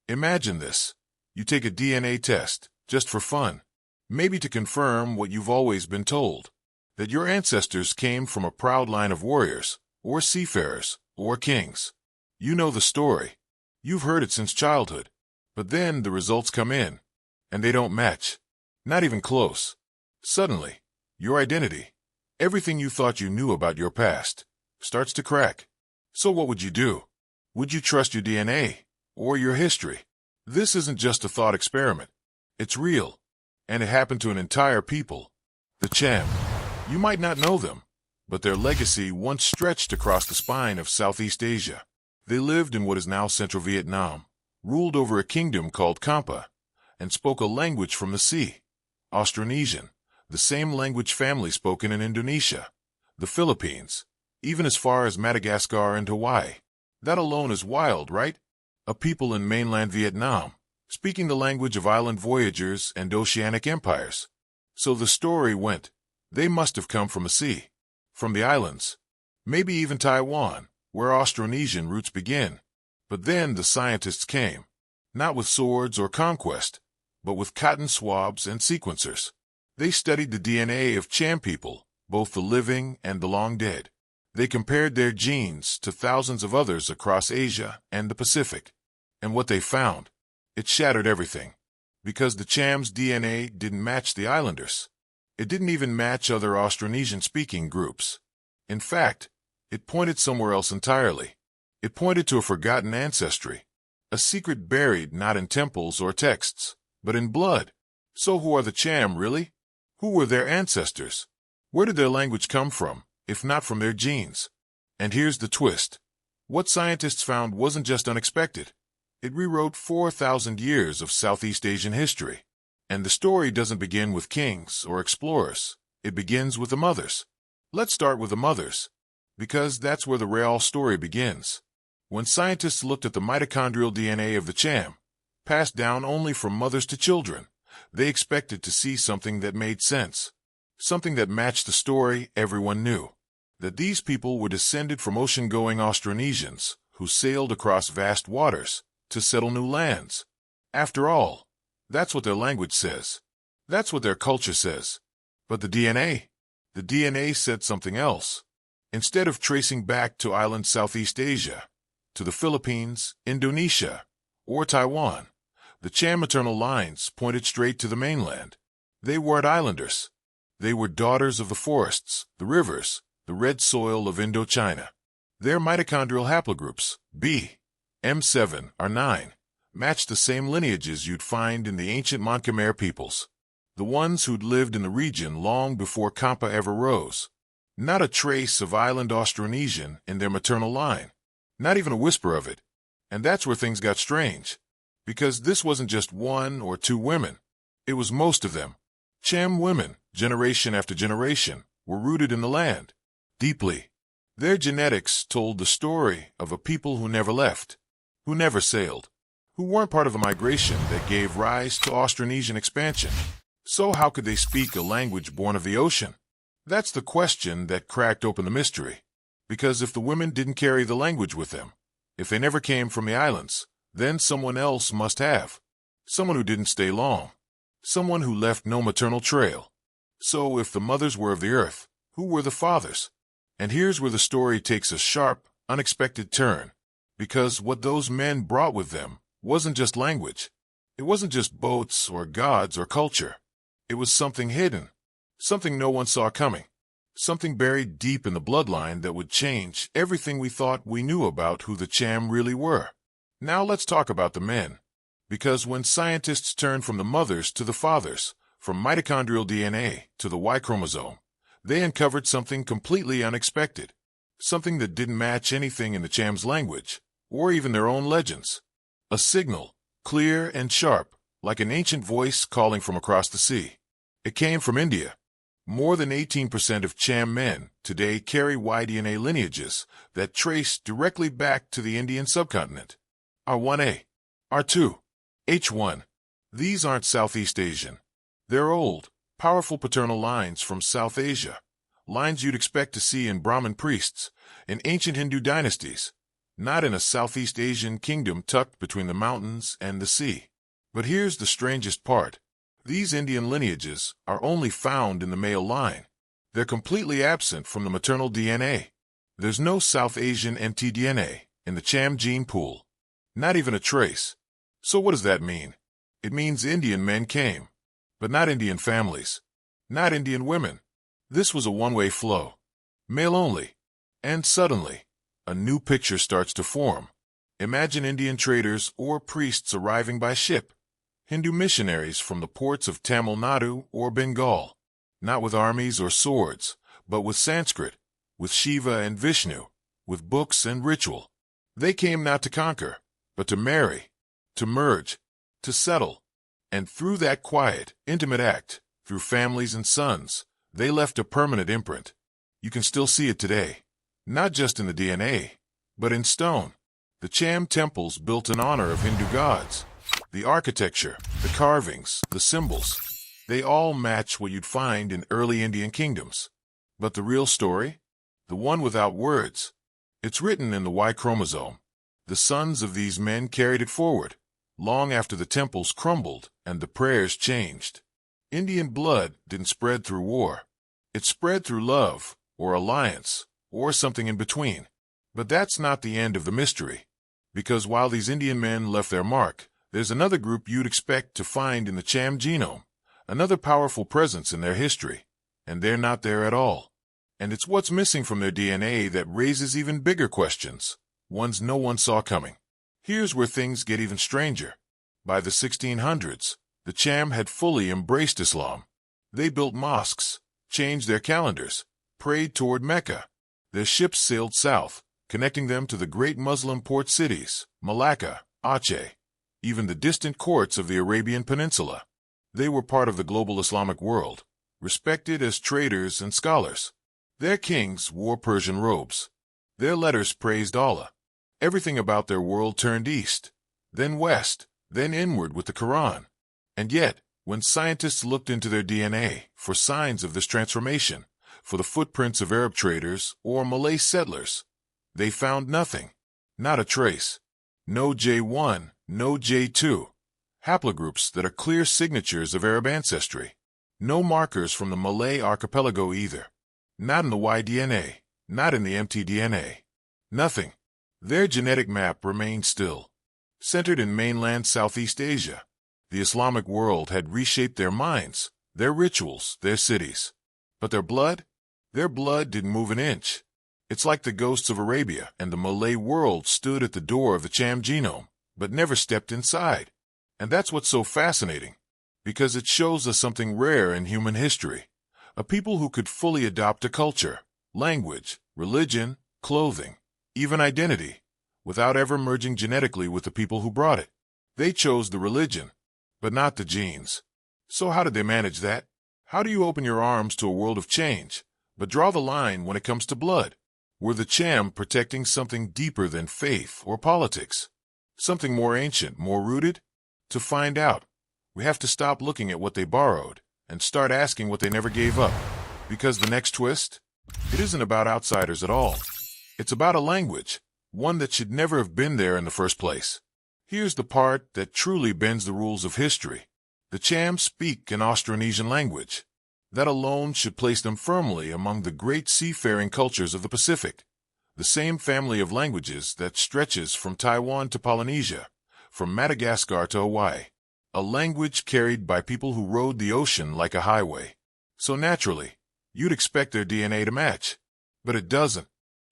Imagine this. You take a DNA test, just for fun, maybe to confirm what you've always been told, that your ancestors came from a proud line of warriors, or seafarers, or kings. You know the story. You've heard it since childhood. But then the results come in, and they don't match. Not even close. Suddenly, your identity, everything you thought you knew about your past, starts to crack. So what would you do? Would you trust your DNA, or your history? This isn't just a thought experiment. It's real. And it happened to an entire people. The Cham. You might not know them, but their legacy once stretched across the spine of Southeast Asia. They lived in what is now central Vietnam, ruled over a kingdom called Champa, and spoke a language from the sea, Austronesian, the same language family spoken in Indonesia, the Philippines, even as far as Madagascar and Hawaii. That alone is wild, right? A people in mainland Vietnam, speaking the language of island voyagers and oceanic empires. So the story went, they must have come from the sea, from the islands, maybe even Taiwan, where Austronesian roots begin. But then the scientists came, not with swords or conquest, but with cotton swabs and sequencers. They studied the DNA of Cham people, both the living and the long dead. They compared their genes to thousands of others across Asia and the Pacific. And what they found, it shattered everything. Because the Cham's DNA didn't match the islanders. It didn't even match other Austronesian-speaking groups. In fact, it pointed somewhere else entirely. It pointed to a forgotten ancestry, a secret buried not in temples or texts, but in blood. So who are the Cham, really? Who were their ancestors? Where did their language come from, if not from their genes? And here's the twist. What scientists found wasn't just unexpected. It rewrote 4,000 years of Southeast Asian history. And the story doesn't begin with kings or explorers. It begins with the mothers. Let's start with the mothers, because that's where the real story begins. When scientists looked at the mitochondrial DNA of the Cham, passed down only from mothers to children, they expected to see something that made sense, something that matched the story everyone knew, that these people were descended from ocean-going Austronesians who sailed across vast waters to settle new lands. After all, that's what their language says. That's what their culture says. But the DNA said something else. Instead of tracing back to island Southeast Asia, to the Philippines, Indonesia, or Taiwan, the Cham maternal lines pointed straight to the mainland. They weren't islanders. They were daughters of the forests, the rivers, the red soil of Indochina. Their mitochondrial haplogroups, B, M7, R9, matched the same lineages you'd find in the ancient Khmer peoples, the ones who'd lived in the region long before Champa ever rose. Not a trace of island Austronesian in their maternal line, not even a whisper of it. And that's where things got strange, because this wasn't just one or two women. It was most of them. Cham women, generation after generation, were rooted in the land, deeply. Their genetics told the story of a people who never left, who never sailed, who weren't part of the migration that gave rise to Austronesian expansion. So how could they speak a language born of the ocean? That's the question that cracked open the mystery. Because if the women didn't carry the language with them, if they never came from the islands, then someone else must have. Someone who didn't stay long. Someone who left no maternal trail. So if the mothers were of the earth, who were the fathers? And here's where the story takes a sharp, unexpected turn. Because what those men brought with them wasn't just language. It wasn't just boats or gods or culture. It was something hidden. Something no one saw coming. Something buried deep in the bloodline that would change everything we thought we knew about who the Cham really were. Now let's talk about the men. Because when scientists turned from the mothers to the fathers, from mitochondrial DNA to the Y chromosome, they uncovered something completely unexpected. Something that didn't match anything in the Cham's language, or even their own legends. A signal, clear and sharp, like an ancient voice calling from across the sea. It came from India. More than 18% of Cham men today carry Y-DNA lineages that trace directly back to the Indian subcontinent. R1A, R2, H1. These aren't Southeast Asian. They're old, powerful paternal lines from South Asia, lines you'd expect to see in Brahmin priests, in ancient Hindu dynasties. not in a Southeast Asian kingdom tucked between the mountains and the sea. But here's the strangest part. These Indian lineages are only found in the male line. They're completely absent from the maternal DNA. There's no South Asian mtDNA in the Cham gene pool. Not even a trace. So what does that mean? It means Indian men came, but not Indian families, not Indian women. This was a one-way flow, male only. And suddenly, a new picture starts to form. Imagine Indian traders or priests arriving by ship, Hindu missionaries from the ports of Tamil Nadu or Bengal, not with armies or swords, but with Sanskrit, with Shiva and Vishnu, with books and ritual. They came not to conquer, but to marry, to merge, to settle. And through that quiet, intimate act, through families and sons, they left a permanent imprint. You can still see it today, not just in the DNA, but in stone. The Cham temples built in honor of Hindu gods. The architecture, the carvings, the symbols, they all match what you'd find in early Indian kingdoms. But the real story? The one without words. It's written in the Y chromosome. The sons of these men carried it forward, long after the temples crumbled and the prayers changed. Indian blood didn't spread through war. It spread through love, or alliance, or something in between. But that's not the end of the mystery. Because while these Indian men left their mark, there's another group you'd expect to find in the Cham genome, another powerful presence in their history, and they're not there at all. And it's what's missing from their DNA that raises even bigger questions, ones no one saw coming. Here's where things get even stranger. By the 1600s, the Cham had fully embraced Islam. They built mosques, changed their calendars, prayed toward Mecca. Their ships sailed south, connecting them to the great Muslim port cities, Malacca, Aceh, even the distant courts of the Arabian Peninsula. They were part of the global Islamic world, respected as traders and scholars. Their kings wore Persian robes. Their letters praised Allah. Everything about their world turned east, then west, then inward with the Quran. And yet, when scientists looked into their DNA for signs of this transformation, for the footprints of Arab traders or Malay settlers, they found nothing, not a trace. No J1, no J2, haplogroups that are clear signatures of Arab ancestry. No markers from the Malay archipelago either. Not in the Y-DNA, not in the mtDNA. Nothing. Their genetic map remained still, centered in mainland Southeast Asia. The Islamic world had reshaped their minds, their rituals, their cities. But their blood? Their blood didn't move an inch. It's like the ghosts of Arabia and the Malay world stood at the door of the Cham genome, but never stepped inside. And that's what's so fascinating, because it shows us something rare in human history. A people who could fully adopt a culture, language, religion, clothing, even identity, without ever merging genetically with the people who brought it. They chose the religion, but not the genes. So how did they manage that? How do you open your arms to a world of change, but draw the line when it comes to blood? Were the Cham protecting something deeper than faith or politics? Something more ancient, more rooted? To find out, we have to stop looking at what they borrowed and start asking what they never gave up. Because the next twist? It isn't about outsiders at all. It's about a language, one that should never have been there in the first place. Here's the part that truly bends the rules of history. The Cham speak an Austronesian language. That alone should place them firmly among the great seafaring cultures of the Pacific. The same family of languages that stretches from Taiwan to Polynesia, from Madagascar to Hawaii. A language carried by people who rode the ocean like a highway. So naturally, you'd expect their DNA to match. But it doesn't.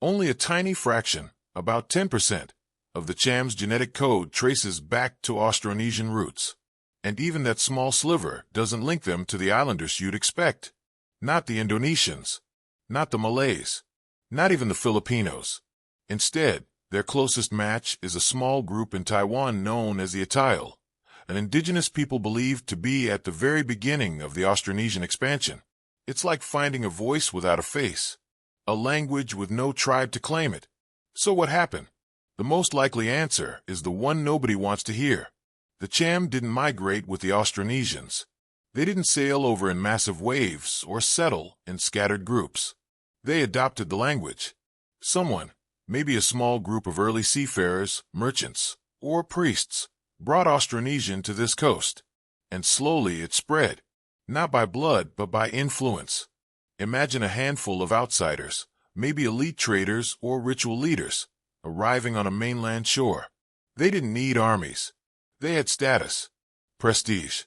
Only a tiny fraction, about 10%, of the Cham's genetic code traces back to Austronesian roots. And even that small sliver doesn't link them to the islanders you'd expect. Not the Indonesians, not the Malays, not even the Filipinos. Instead, their closest match is a small group in Taiwan known as the Atayal, an indigenous people believed to be at the very beginning of the Austronesian expansion. It's like finding a voice without a face, a language with no tribe to claim it. So what happened? The most likely answer is the one nobody wants to hear. The Cham didn't migrate with the Austronesians. They didn't sail over in massive waves or settle in scattered groups. They adopted the language. Someone, Maybe a small group of early seafarers, merchants, or priests brought Austronesian to this coast. And slowly it spread, not by blood but by influence. Imagine a handful of outsiders, maybe elite traders or ritual leaders, arriving on a mainland shore. They didn't need armies. They had status, prestige,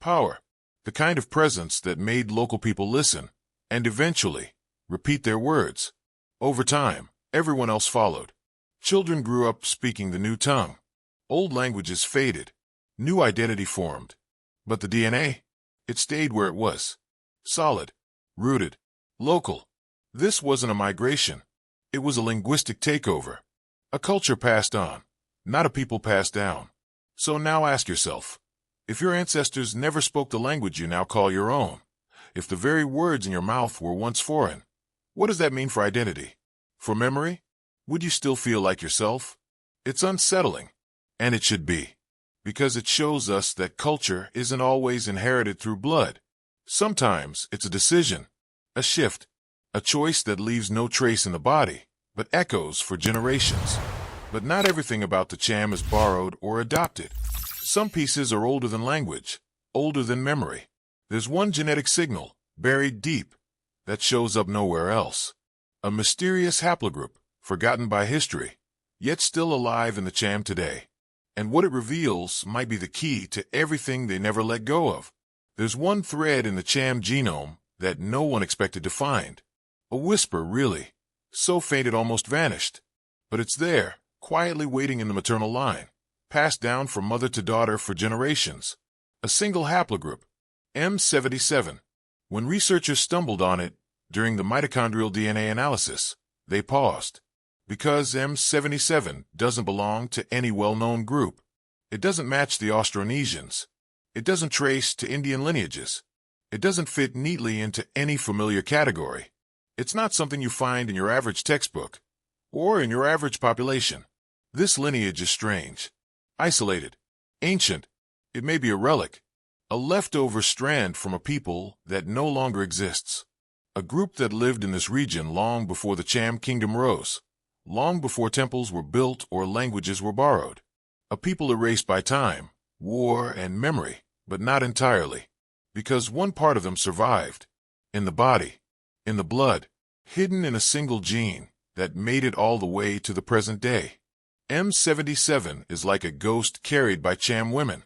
power, the kind of presence that made local people listen, and eventually repeat their words. Over time, everyone else followed. Children grew up speaking the new tongue. Old languages faded. New identity formed. But the DNA? It stayed where it was. Solid, rooted, local. This wasn't a migration. It was a linguistic takeover. A culture passed on, not a people passed down. So now ask yourself, if your ancestors never spoke the language you now call your own, if the very words in your mouth were once foreign, what does that mean for identity? For memory? Would you still feel like yourself? It's unsettling, and it should be, because it shows us that culture isn't always inherited through blood. Sometimes it's a decision, a shift, a choice that leaves no trace in the body, but echoes for generations. But not everything about the Cham is borrowed or adopted. Some pieces are older than language, older than memory. There's one genetic signal, buried deep, that shows up nowhere else. A mysterious haplogroup, forgotten by history, yet still alive in the Cham today. And what it reveals might be the key to everything they never let go of. There's one thread in the Cham genome that no one expected to find. A whisper, really, so faint it almost vanished. But it's there, quietly waiting in the maternal line, passed down from mother to daughter for generations. A single haplogroup, M77. When researchers stumbled on it during the mitochondrial DNA analysis, they paused. Because M77 doesn't belong to any well-known group. It doesn't match the Austronesians. It doesn't trace to Indian lineages. It doesn't fit neatly into any familiar category. It's not something you find in your average textbook or in your average population. This lineage is strange, isolated, ancient. It may be a relic, a leftover strand from a people that no longer exists. A group that lived in this region long before the Champa Kingdom rose, long before temples were built or languages were borrowed. A people erased by time, war, and memory, but not entirely. Because one part of them survived. In the body, in the blood, hidden in a single gene that made it all the way to the present day. M77 is like a ghost carried by Cham women,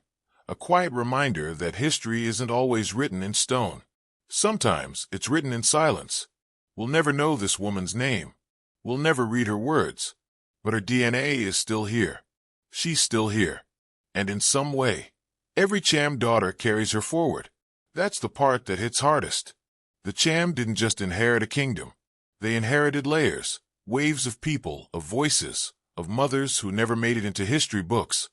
a quiet reminder that history isn't always written in stone. Sometimes it's written in silence. We'll never know this woman's name. We'll never read her words. But her DNA is still here. She's still here. And in some way, every Cham daughter carries her forward. That's the part that hits hardest. The Cham didn't just inherit a kingdom. They inherited layers, waves of people, of voices, of mothers who never made it into history books,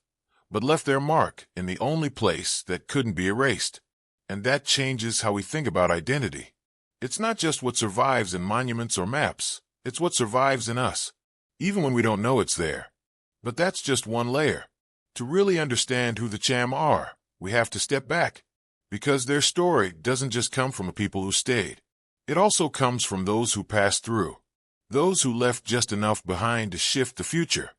but left their mark in the only place that couldn't be erased. And that changes how we think about identity. It's not just what survives in monuments or maps. It's what survives in us, even when we don't know it's there. But that's just one layer. To really understand who the Cham are, we have to step back. Because their story doesn't just come from the people who stayed. It also comes from those who passed through. Those who left just enough behind to shift the future.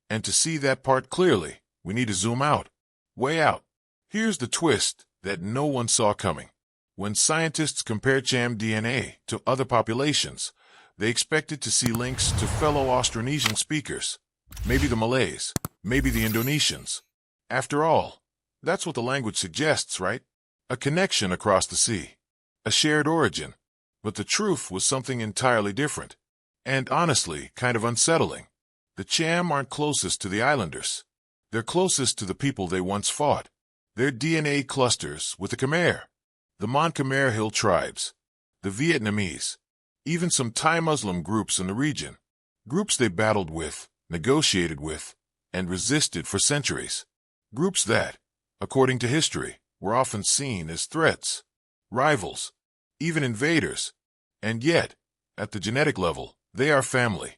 And to see that part clearly, we need to zoom out. Way out. Here's the twist that no one saw coming. When scientists compared Cham DNA to other populations, they expected to see links to fellow Austronesian speakers. Maybe the Malays, maybe the Indonesians. After all, that's what the language suggests, right? A connection across the sea. A shared origin. But the truth was something entirely different. And honestly, kind of unsettling. The Cham aren't closest to the islanders. They're closest to the people they once fought. Their DNA clusters with the Khmer, the Mon Khmer Hill tribes, the Vietnamese, even some Thai Muslim groups in the region. Groups they battled with, negotiated with, and resisted for centuries. Groups that, according to history, were often seen as threats, rivals, even invaders. And yet, at the genetic level, they are family.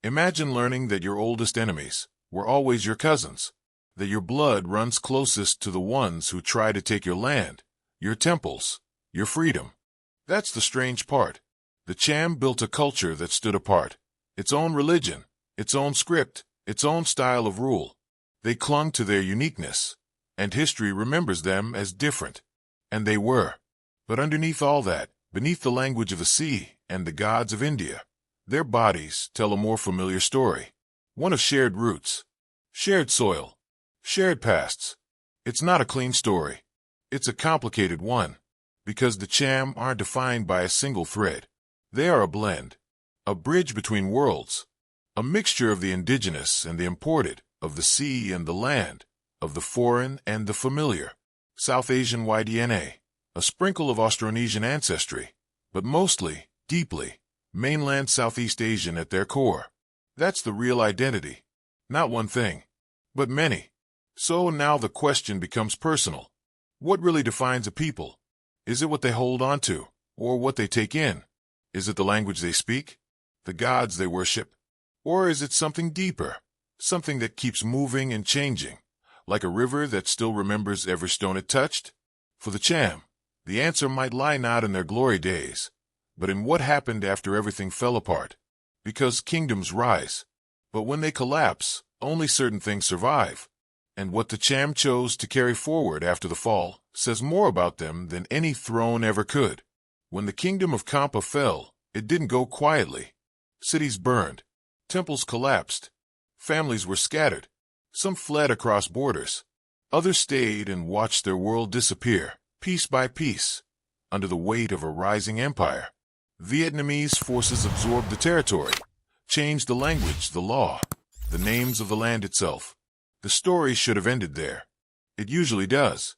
Imagine learning that your oldest enemies were always your cousins, that your blood runs closest to the ones who try to take your land, your temples, your freedom. That's the strange part. The Cham built a culture that stood apart, its own religion, its own script, its own style of rule. They clung to their uniqueness, and history remembers them as different. And they were. But underneath all that, beneath the language of the sea and the gods of India, their bodies tell a more familiar story. One of shared roots, shared soil, shared pasts. It's not a clean story. It's a complicated one, because the Cham aren't defined by a single thread. They are a blend, a bridge between worlds, a mixture of the indigenous and the imported, of the sea and the land, of the foreign and the familiar. South Asian DNA, a sprinkle of Austronesian ancestry, but mostly, deeply, mainland Southeast Asian at their core. That's the real identity. Not one thing, but many. So now the question becomes personal. What really defines a people? Is it what they hold on to, or what they take in? Is it the language they speak, the gods they worship? Or is it something deeper, something that keeps moving and changing, like a river that still remembers every stone it touched? For the Cham, the answer might lie not in their glory days, but in what happened after everything fell apart. Because kingdoms rise, but when they collapse, only certain things survive. And what the Cham chose to carry forward after the fall says more about them than any throne ever could. When the kingdom of Champa fell, it didn't go quietly. Cities burned, temples collapsed, families were scattered. Some fled across borders. Others stayed and watched their world disappear, piece by piece, under the weight of a rising empire. Vietnamese forces absorbed the territory, changed the language, the law, the names of the land itself. The story should have ended there. It usually does.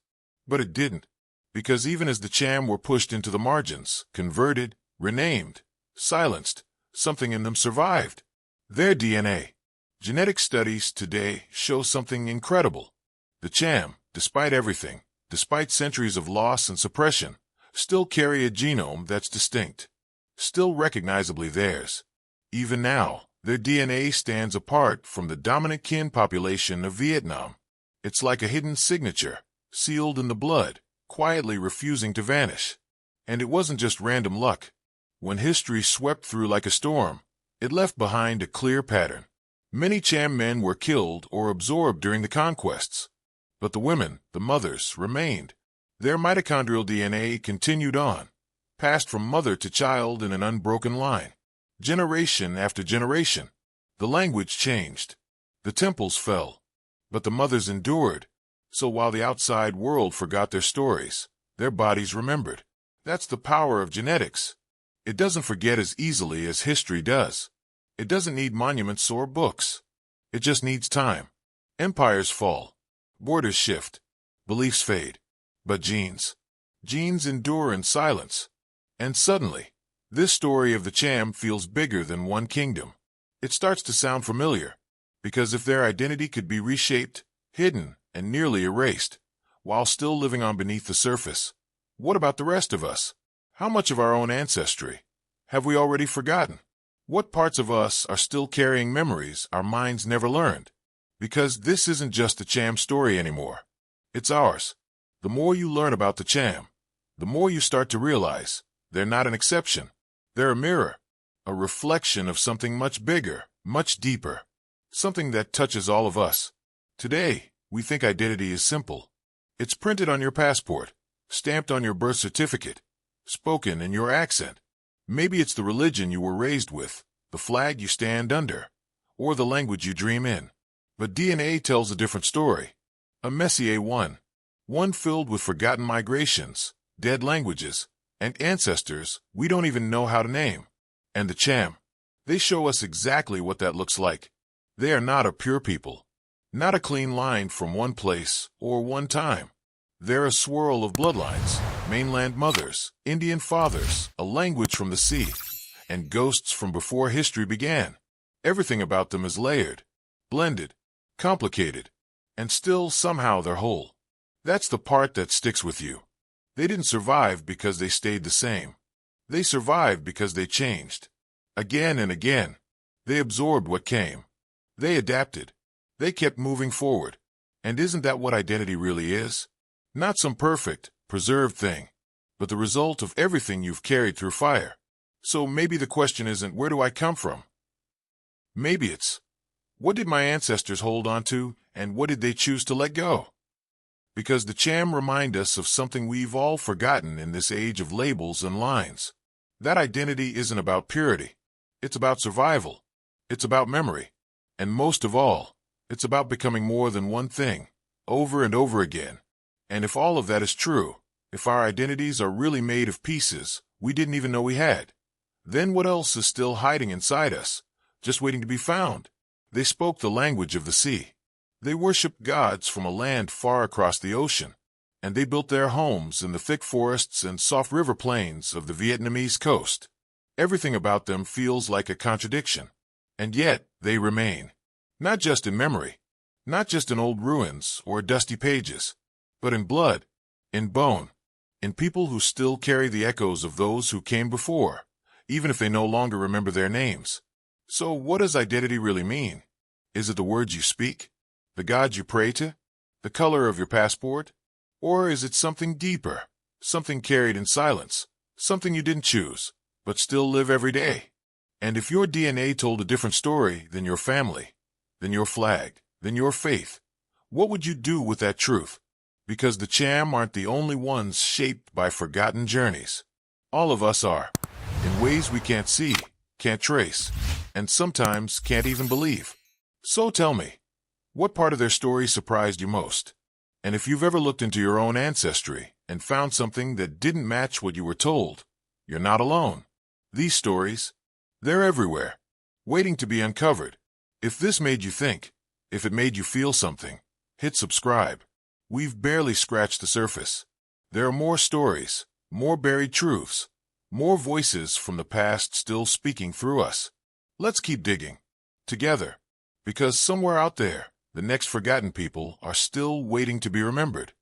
But it didn't. Because even as the Cham were pushed into the margins, converted, renamed, silenced, something in them survived. Their DNA. Genetic studies today show something incredible. The Cham, despite everything, despite centuries of loss and suppression, still carry a genome that's distinct, still recognizably theirs. Even now, their DNA stands apart from the dominant kin population of Vietnam. It's like a hidden signature, sealed in the blood, quietly refusing to vanish. And it wasn't just random luck. When history swept through like a storm, it left behind a clear pattern. Many Cham men were killed or absorbed during the conquests. But the women, the mothers, remained. Their mitochondrial DNA continued on, passed from mother to child in an unbroken line. Generation after generation, the language changed. The temples fell, but the mothers endured. So while the outside world forgot their stories, their bodies remembered. That's the power of genetics. It doesn't forget as easily as history does. It doesn't need monuments or books. It just needs time. Empires fall. Borders shift. Beliefs fade. But genes endure in silence. And suddenly, this story of the Cham feels bigger than one kingdom. It starts to sound familiar, because if their identity could be reshaped, hidden, and nearly erased, while still living on beneath the surface, what about the rest of us? How much of our own ancestry have we already forgotten? What parts of us are still carrying memories our minds never learned? Because this isn't just the Cham story anymore. It's ours. The more you learn about the Cham, the more you start to realize they're not an exception. They're a mirror, a reflection of something much bigger, much deeper, something that touches all of us. Today, we think identity is simple. It's printed on your passport, stamped on your birth certificate, spoken in your accent. Maybe it's the religion you were raised with, the flag you stand under, or the language you dream in. But DNA tells a different story. A messier one filled with forgotten migrations, dead languages, and ancestors we don't even know how to name. And the Cham, they show us exactly what that looks like. They are not a pure people, not a clean line from one place or one time. They're a swirl of bloodlines, mainland mothers, Indian fathers, a language from the sea, and ghosts from before history began. Everything about them is layered, blended, complicated, and still somehow they're whole. That's the part that sticks with you. They didn't survive because they stayed the same. They survived because they changed. Again and again, they absorbed what came. They adapted. They kept moving forward. And isn't that what identity really is? Not some perfect, preserved thing, but the result of everything you've carried through fire. So maybe the question isn't, where do I come from? Maybe it's, What did my ancestors hold on to, and what did they choose to let go? Because the Cham remind us of something we've all forgotten in this age of labels and lines. That identity isn't about purity. It's about survival. It's about memory. And most of all, it's about becoming more than one thing, over and over again. And if all of that is true, if our identities are really made of pieces we didn't even know we had, then what else is still hiding inside us, just waiting to be found? They spoke the language of the sea. They worshipped gods from a land far across the ocean, and they built their homes in the thick forests and soft river plains of the Vietnamese coast. Everything about them feels like a contradiction, and yet they remain. Not just in memory, not just in old ruins or dusty pages, but in blood, in bone, in people who still carry the echoes of those who came before, even if they no longer remember their names. So what does identity really mean? Is it the words you speak? The gods you pray to? The color of your passport? Or is it something deeper, something carried in silence, something you didn't choose, but still live every day? And if your DNA told a different story than your family, than your flag, than your faith, what would you do with that truth? Because the Cham aren't the only ones shaped by forgotten journeys. All of us are, in ways we can't see, can't trace, and sometimes can't even believe. So tell me, what part of their story surprised you most? And if you've ever looked into your own ancestry and found something that didn't match what you were told, you're not alone. These stories, they're everywhere, waiting to be uncovered. If this made you think, if it made you feel something, hit subscribe. We've barely scratched the surface. There are more stories, more buried truths, more voices from the past still speaking through us. Let's keep digging, together, because somewhere out there, the next forgotten people are still waiting to be remembered.